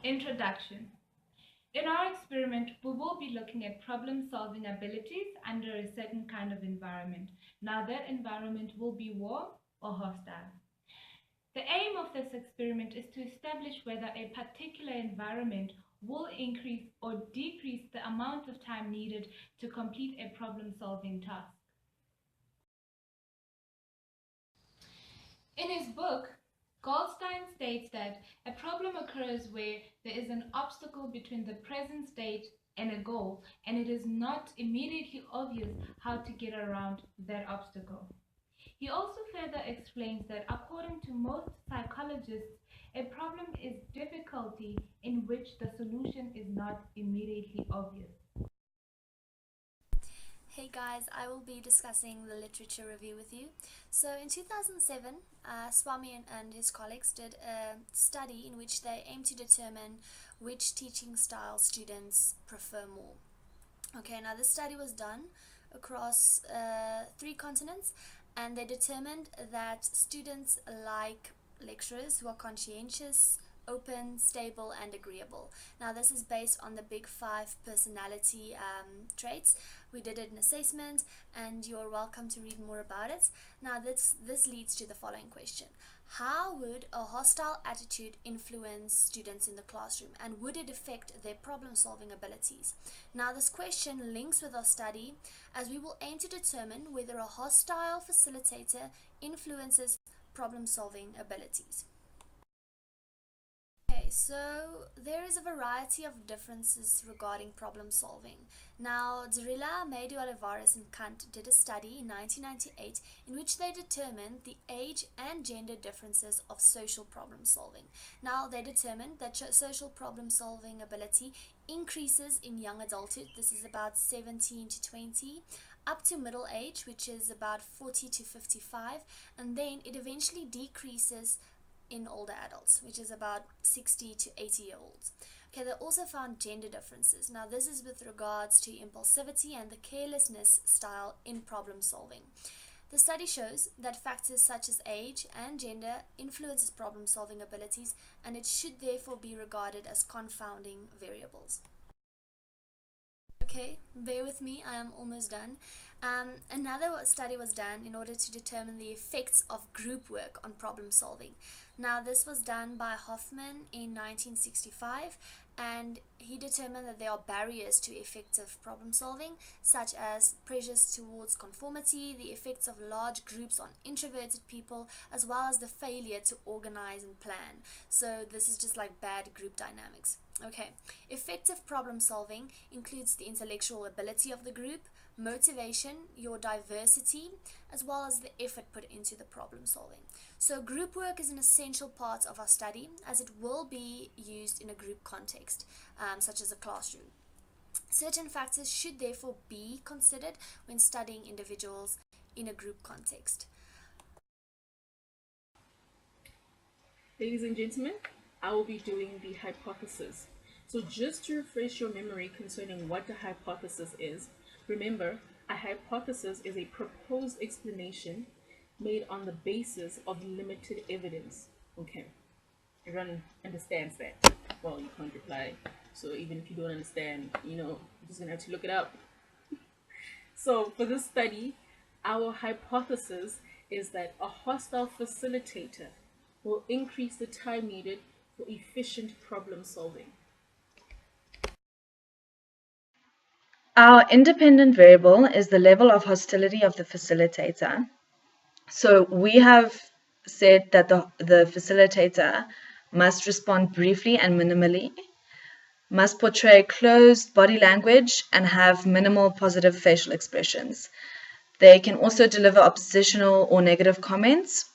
Introduction. In our experiment, we will be looking at problem-solving abilities under a certain kind of environment. Now that environment will be warm or hostile. The aim of this experiment is to establish whether a particular environment will increase or decrease the amount of time needed to complete a problem-solving task. In his book, Goldstein states that a problem occurs where there is an obstacle between the present state and a goal, and it is not immediately obvious how to get around that obstacle. He also further explains that according to most psychologists, a problem is difficulty in which the solution is not immediately obvious. Hey guys, I will be discussing the literature review with you. So in 2007, Swami and his colleagues did a study in which they aimed to determine which teaching style students prefer more. Okay, now this study was done across 3 continents, and they determined that students like lecturers who are conscientious, open, stable, and agreeable. Now this is based on the big 5 personality traits. We did an assessment, and you're welcome to read more about it. Now this leads to the following question. How would a hostile attitude influence students in the classroom, and would it affect their problem-solving abilities? Now this question links with our study, as we will aim to determine whether a hostile facilitator influences problem-solving abilities. Okay, so there is a variety of differences regarding problem solving. Now, Dzurilla, Medu Olivares, and Kant did a study in 1998 in which they determined the age and gender differences of social problem solving. Now, they determined that social problem solving ability increases in young adulthood, this is about 17 to 20, up to middle age, which is about 40 to 55, and then it eventually decreases in older adults, which is about 60 to 80-year-olds. Okay, they also found gender differences. Now this is with regards to impulsivity and the carelessness style in problem solving. The study shows that factors such as age and gender influences problem solving abilities, and it should therefore be regarded as confounding variables. Okay, bear with me, I am almost done. Another study was done in order to determine the effects of group work on problem solving. Now this was done by Hoffman in 1965, and he determined that there are barriers to effective problem solving, such as pressures towards conformity, the effects of large groups on introverted people, as well as the failure to organize and plan. So this is just like bad group dynamics. Okay, effective problem solving includes the intellectual ability of the group, motivation, your diversity, as well as the effort put into the problem solving. So group work is an essential part of our study, as it will be used in a group context, such as a classroom. Certain factors should therefore be considered when studying individuals in a group context. Ladies and gentlemen, I will be doing the hypothesis. So just to refresh your memory concerning what a hypothesis is, remember, a hypothesis is a proposed explanation made on the basis of limited evidence. Okay, everyone understands that? Well, you can't reply, so even if you don't understand, you're just gonna have to look it up. So for this study, our hypothesis is that a hostile facilitator will increase the time needed for efficient problem solving. Our independent variable is the level of hostility of the facilitator. So we have said that the facilitator must respond briefly and minimally, must portray closed body language, and have minimal positive facial expressions. They can also deliver oppositional or negative comments,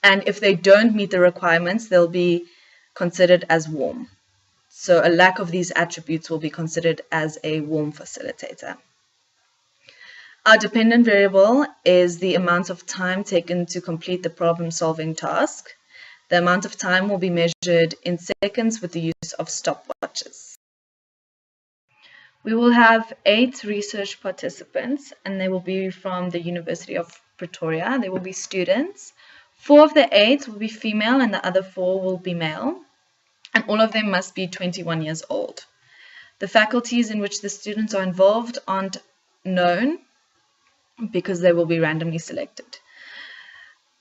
and if they don't meet the requirements, they'll be considered as warm. So a lack of these attributes will be considered as a warm facilitator. Our dependent variable is the amount of time taken to complete the problem-solving task. The amount of time will be measured in seconds with the use of stopwatches. We will have 8 research participants, and they will be from the University of Pretoria. They will be students. 4 of the 8 will be female, and the other 4 will be male. and all of them must be 21 years old. The faculties in which the students are involved aren't known because they will be randomly selected.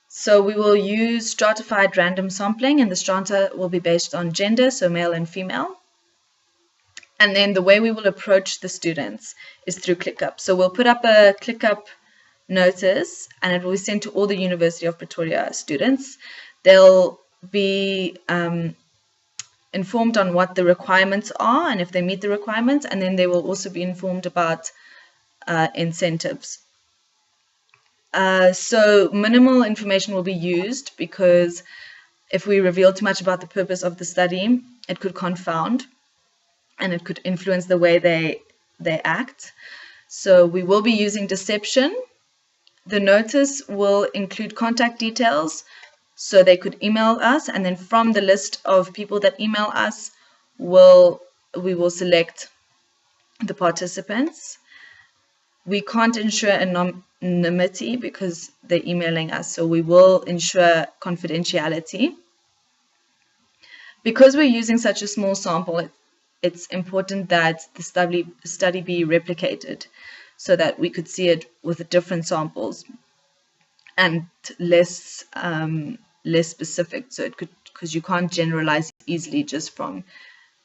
So we will use stratified random sampling, and the strata will be based on gender, so male and female. And then the way we will approach the students is through ClickUp. So we'll put up a ClickUp notice, and it will be sent to all the University of Pretoria students. They'll be informed on what the requirements are and if they meet the requirements, and then they will also be informed about incentives. So minimal information will be used, because if we reveal too much about the purpose of the study, it could confound and it could influence the way they act. So we will be using deception. The notice will include contact details, so they could email us, and then from the list of people that email us, we will select the participants. We can't ensure anonymity because they're emailing us, so we will ensure confidentiality. Because we're using such a small sample, it's important that the study be replicated so that we could see it with different samples and less specific. So it could, because you can't generalize easily just from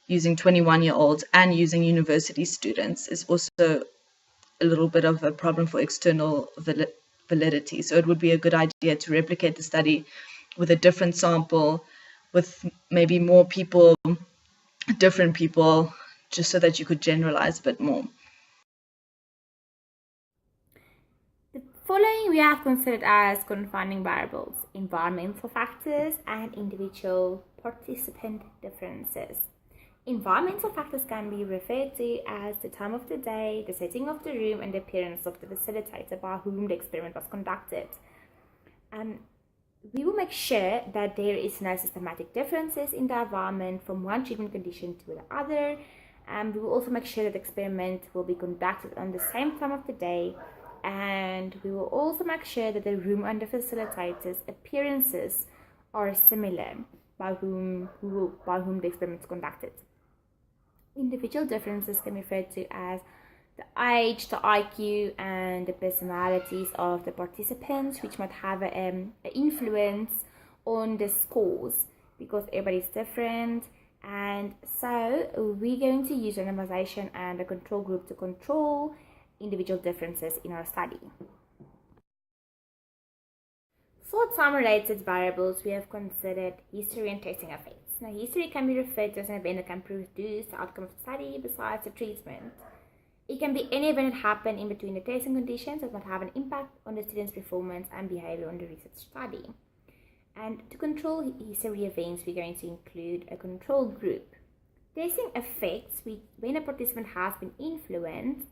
using 21-year-olds and using university students, is also a little bit of a problem for external validity. So it would be a good idea to replicate the study with a different sample, with maybe more people, different people, just so that you could generalize a bit more. The following we have considered as confounding variables: environmental factors and individual participant differences. Environmental factors can be referred to as the time of the day, the setting of the room, and the appearance of the facilitator by whom the experiment was conducted. We will make sure that there is no systematic differences in the environment from one treatment condition to the other. We will also make sure that the experiment will be conducted on the same time of the day, and we will also make sure that the room and the facilitator's appearances are similar by whom the experiment is conducted. Individual differences can be referred to as the age, the IQ, and the personalities of the participants, which might have an influence on the scores because everybody's different. And so we're going to use randomization and a control group to control individual differences in our study. For time-related variables, we have considered history and testing effects. Now, history can be referred to as an event that can produce the outcome of the study besides the treatment. It can be any event that happened in between the testing conditions that might have an impact on the student's performance and behavior on the research study. And to control history events, we're going to include a control group. Testing effects when a participant has been influenced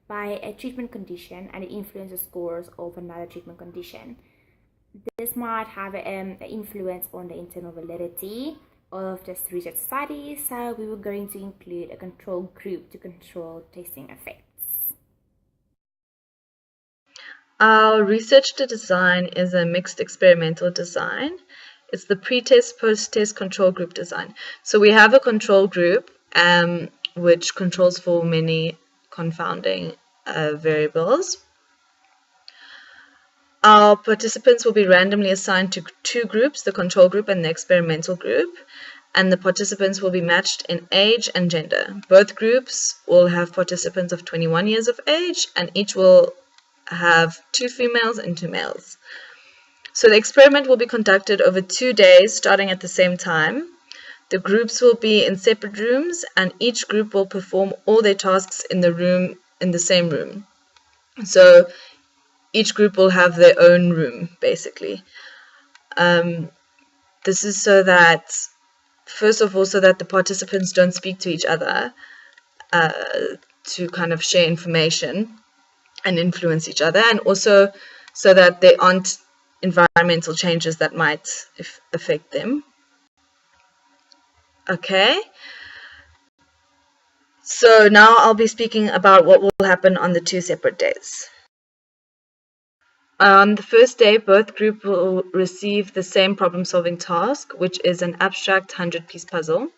by a treatment condition and it influences scores of another treatment condition. This might have an influence on the internal validity of this research study, so we were going to include a control group to control testing effects. Our research design is a mixed experimental design. It's the pre-test, post-test control group design. So we have a control group which controls for many confounding variables. Our participants will be randomly assigned to two groups, the control group and the experimental group, and the participants will be matched in age and gender. Both groups will have participants of 21 years of age, and each will have 2 females and 2 males. So the experiment will be conducted over 2 days, starting at the same time. The groups will be in separate rooms, and each group will perform all their tasks in the same room. So each group will have their own room, basically. This is so that, first of all, so that the participants don't speak to each other to kind of share information and influence each other, and also so that there aren't environmental changes that might affect them. Okay. So now I'll be speaking about what will happen on the 2 separate days. On the first day, both groups will receive the same problem-solving task, which is an abstract 100-piece puzzle.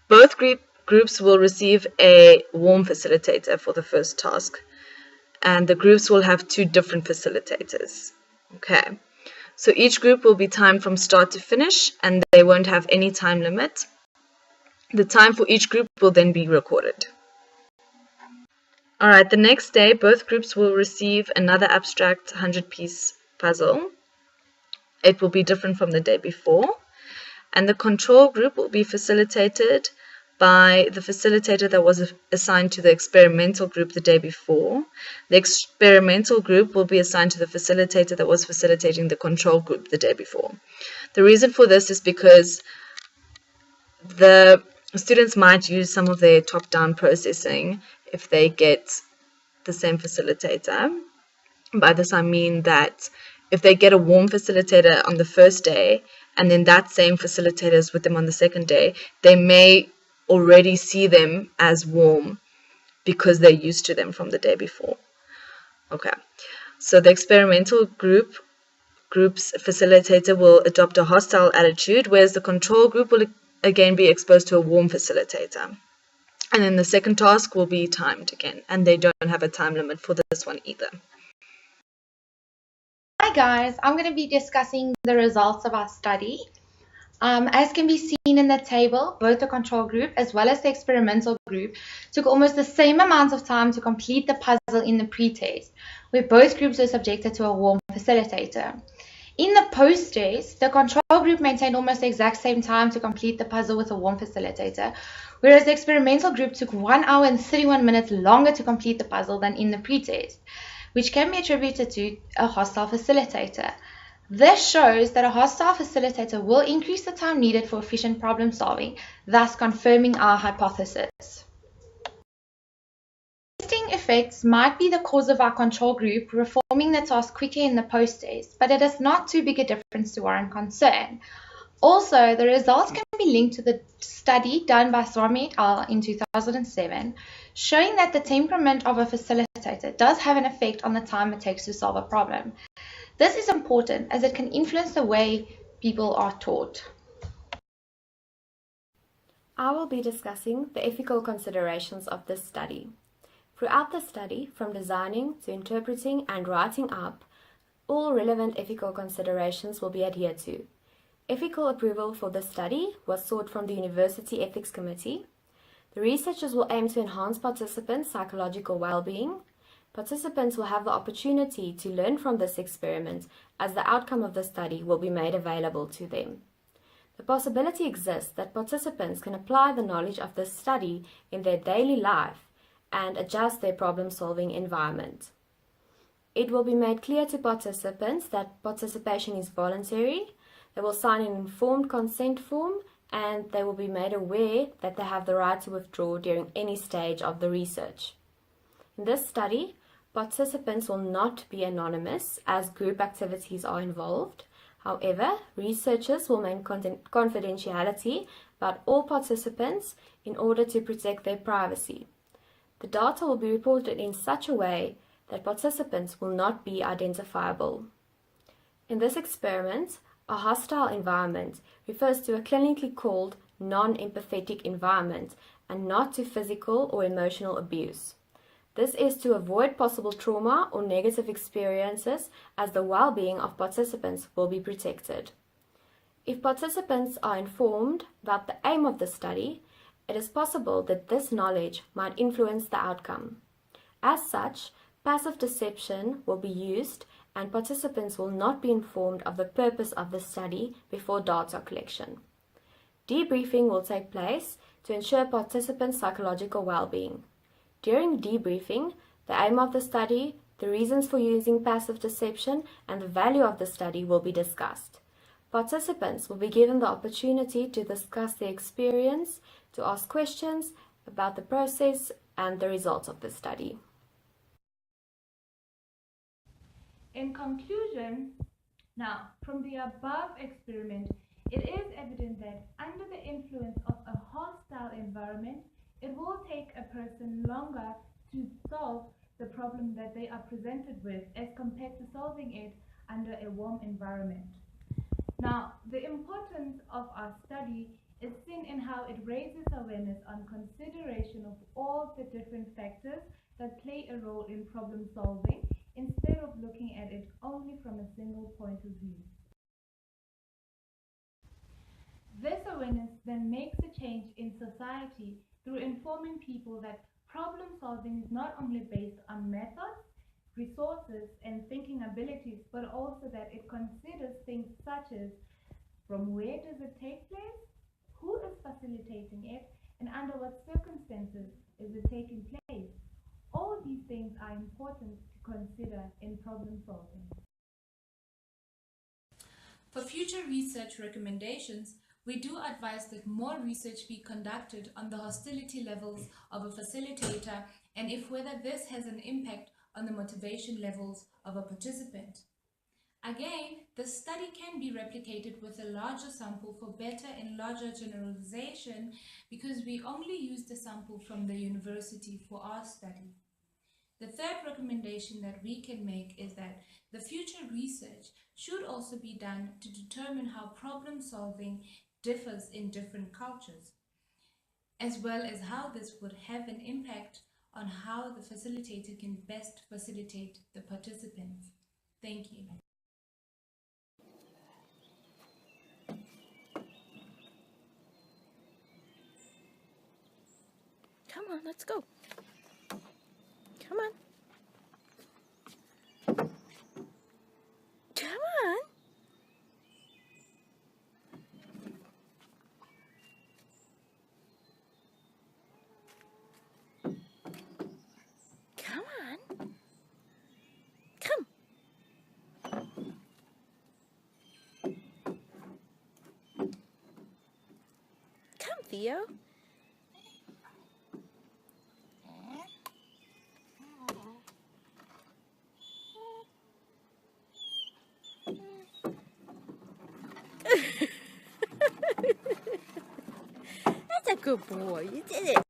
Both groups will receive a warm facilitator for the first task, and the groups will have 2 different facilitators. Okay, so each group will be timed from start to finish, and they won't have any time limit. The time for each group will then be recorded. Alright, the next day, both groups will receive another abstract 100-piece puzzle. It will be different from the day before. And the control group will be facilitated by the facilitator that was assigned to the experimental group the day before. The experimental group will be assigned to the facilitator that was facilitating the control group the day before. The reason for this is because the students might use some of their top-down processing if they get the same facilitator. By this I mean that if they get a warm facilitator on the first day and then that same facilitator is with them on the second day, they may already see them as warm because they're used to them from the day before. Okay, so the experimental group's facilitator will adopt a hostile attitude, whereas the control group will again be exposed to a warm facilitator. And then the second task will be timed again, and they don't have a time limit for this one either. Hi guys, I'm going to be discussing the results of our study. As can be seen in the table, both the control group as well as the experimental group took almost the same amount of time to complete the puzzle in the pre-test, where both groups were subjected to a warm facilitator. In the post-test, the control group maintained almost the exact same time to complete the puzzle with a warm facilitator, whereas the experimental group took 1 hour and 31 minutes longer to complete the puzzle than in the pre-test, which can be attributed to a hostile facilitator. This shows that a hostile facilitator will increase the time needed for efficient problem solving, thus confirming our hypothesis. Testing effects might be the cause of our control group performing the task quicker in the post-test, but it is not too big a difference to warrant concern. Also, the results can be linked to the study done by Swami et al. In 2007, showing that the temperament of a facilitator does have an effect on the time it takes to solve a problem. This is important as it can influence the way people are taught. I will be discussing the ethical considerations of this study. Throughout the study, from designing to interpreting and writing up, all relevant ethical considerations will be adhered to. Ethical approval for this study was sought from the University Ethics Committee. The researchers will aim to enhance participants' psychological well-being. Participants will have the opportunity to learn from this experiment as the outcome of the study will be made available to them. The possibility exists that participants can apply the knowledge of this study in their daily life and adjust their problem-solving environment. It will be made clear to participants that participation is voluntary. They will sign an informed consent form and they will be made aware that they have the right to withdraw during any stage of the research. In this study, participants will not be anonymous as group activities are involved. However, researchers will maintain confidentiality about all participants in order to protect their privacy. The data will be reported in such a way that participants will not be identifiable. In this experiment, a hostile environment refers to a clinically called non-empathetic environment and not to physical or emotional abuse. This is to avoid possible trauma or negative experiences as the well-being of participants will be protected. If participants are informed about the aim of the study, it is possible that this knowledge might influence the outcome. As such, passive deception will be used and participants will not be informed of the purpose of the study before data collection. Debriefing will take place to ensure participants' psychological well-being. During debriefing, the aim of the study, the reasons for using passive deception, and the value of the study will be discussed. Participants will be given the opportunity to discuss their experience, to ask questions about the process and the results of the study. In conclusion, now, from the above experiment, it is evident that under the influence of a hostile environment, it will take a person longer to solve the problem that they are presented with as compared to solving it under a warm environment. Now, the importance of our study is seen in how it raises awareness on consideration of all the different factors that play a role in problem solving instead of looking at it only from a single point of view. This awareness then makes a change in society through informing people that problem solving is not only based on methods, resources, and thinking abilities, but also that it considers things such as from where does it take place, who is facilitating it, and under what circumstances is it taking place. All these things are important to consider in problem solving. For future research recommendations, we do advise that more research be conducted on the hostility levels of a facilitator and if whether this has an impact on the motivation levels of a participant. Again, the study can be replicated with a larger sample for better and larger generalization because we only used the sample from the university for our study. The third recommendation that we can make is that the future research should also be done to determine how problem solving differs in different cultures, as well as how this would have an impact on how the facilitator can best facilitate the participants. Thank you. Come on, let's go. Come on. Come on. Come on. Come. Come, Theo. That's a good boy. You did it.